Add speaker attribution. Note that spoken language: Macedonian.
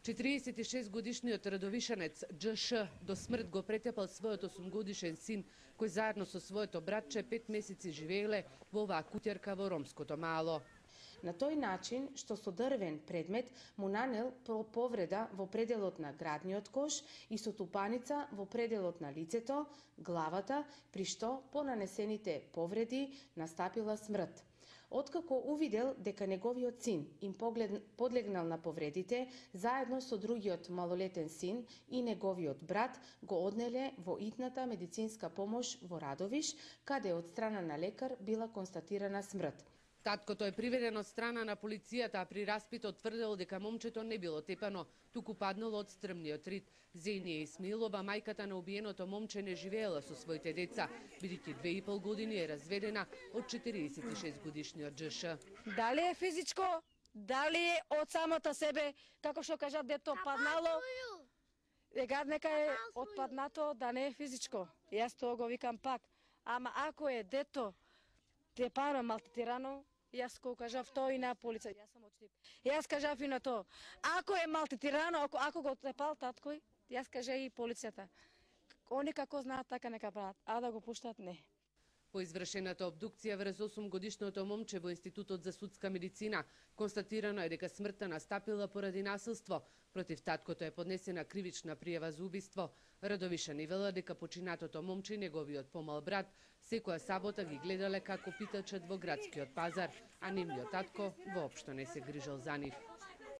Speaker 1: 46-годишниот Радовишанец Дж.Ш. до смрт го претепал својот 8-годишен син, кој заедно со своето братче 5 месеци живееле во оваа куќерка во ромското мало.
Speaker 2: На тој начин, што со дрвен предмет му нанел повреда во пределот на градниот кош и со тупаница во пределот на лицето, главата, при што по нанесените повреди настапила смрт. Откако увидел дека неговиот син им подлегнал на повредите, заедно со другиот малолетен син и неговиот брат го однеле во итната медицинска помош во Радовиш, каде од страна на лекар била констатирана смрт.
Speaker 1: Таткото е приведен од страна на полицијата, а при распитот тврдел дека момчето не било тепано, туку паднало од стрмниот рид. Зенија Исмаилова, мајката на убиеното момче, не живеела со своите деца, бидејќи 2,5 години е разведена од 46-годишниот Дж.Ш.
Speaker 3: Дали е физичко, дали е од самото себе, како што кажат дето паднало, нека е отпаднато, да не е физичко. Јас тоа го викам пак. Ама ако е дето тепано, малтретирано, јас го кажав тоа и на полица. Јас сум очтип. Јас кажав и на тоа. Ако е малтретирано, ако го тепал таткој, јас кажа и полицијата. Они како знаат, така нека прават, а да го пуштат, не.
Speaker 1: По извршената обдукција врз 8-годишното момче во Институтот за судска медицина, констатирано е дека смртта настапила поради насилство. Против таткото е поднесена кривична пријава за убиство. Радовишани вела дека починатото момче и неговиот помал брат секоја сабота ги гледале како питачат во градскиот пазар, а нивниот татко воопшто не се грижал за нив.